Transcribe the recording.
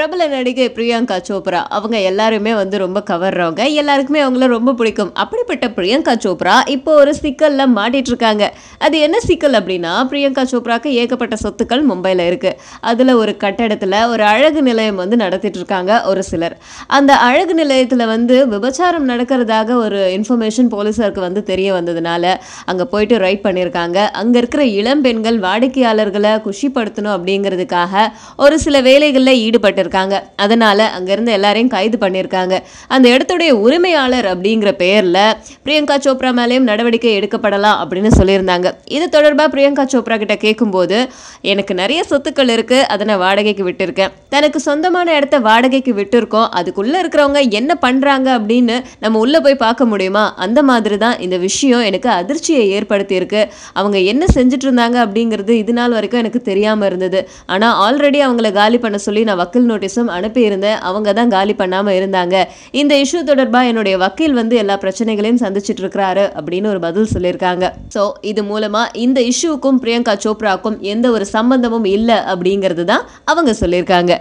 பிரபல நடிகை பிரியங்கா சோப்ரா அவங்க எல்லாருமே வந்து ரொம்ப கவர்றவங்க, எல்லாருக்குமே அவங்கள ரொம்ப பிடிக்கும். அப்படிப்பட்ட பிரியங்கா சோப்ரா இப்போ ஒரு சிக்கல்ல மாட்டிட்டு இருக்காங்க. அது என்ன சிக்கல் அப்படின்னா, பிரியங்கா சோப்ராக்கு ஏகப்பட்ட சொத்துக்கள் மும்பைல இருக்கு. அதுல ஒரு கட்டடத்துல ஒரு அழகு நிலையம் வந்து நடத்திட்டு இருக்காங்க ஒரு சிலர். அந்த அழகு நிலையத்துல வந்து விபச்சாரம் நடக்கிறதாக ஒரு இன்ஃபர்மேஷன் போலீஸாருக்கு வந்து தெரிய வந்ததுனால அங்க போயிட்டு ரைட் பண்ணியிருக்காங்க. அங்க இருக்கிற இளம் பெண்கள் வாடிக்கையாளர்களை குஷிப்படுத்தணும் அப்படிங்கிறதுக்காக ஒரு சில வேலைகள்ல ஈடுபட்டிருக்காங்க. அதனால அங்க இருந்து எல்லாரையும் கைது பண்ணியிருக்காங்க. அந்த இடத்துடைய உரிமையாளர் அப்படிங்கிற பெயர்ல பிரியங்கா சோப்ரா மேலேயும் நடவடிக்கை எடுக்கப்படலாம் அப்படின்னு சொல்லியிருந்தாங்க. இது தொடர்பா பிரியங்கா சோப்ரா கிட்ட கேட்கும்போது, எனக்கு நிறைய சொத்துக்கள் இருக்கு, அதை நான் வாடகைக்கு விட்டுருக்கேன். தனக்கு சொந்தமான இடத்த வாடகைக்கு விட்டுருக்கோம், அதுக்குள்ள இருக்கிறவங்க என்ன பண்றாங்க அப்படின்னு நம்ம உள்ள போய் பார்க்க முடியுமா? அந்த மாதிரி தான் இந்த விஷயம் எனக்கு அதிர்ச்சியை ஏற்படுத்தி இருக்கு. அவங்க என்ன செஞ்சுட்டு இருந்தாங்க அப்படிங்கிறது இது நாள் வரைக்கும் எனக்கு தெரியாம இருந்தது. ஆனா ஆல்ரெடி அவங்கள காலி பண்ண சொல்லி நான் வக்கீல் நோட்டீஸும் அனுப்பியிருந்தேன். அவங்க தான் காலி பண்ணாம இருந்தாங்க. இந்த இஷ்யூ தொடர்பா என்னுடைய வக்கீல் வந்து எல்லா பிரச்சனைகளையும் சந்திச்சிட்டு இருக்கிறாரு அப்படின்னு ஒரு பதில் சொல்லியிருக்காங்க. ஸோ இது மூலமா இந்த இஷ்யூக்கும் பிரியங்கா சோப்ராக்கும் எந்த ஒரு சம்பந்தமும் இல்லை அப்படிங்கிறது தான் அவங்க சொல்லியிருக்காங்க.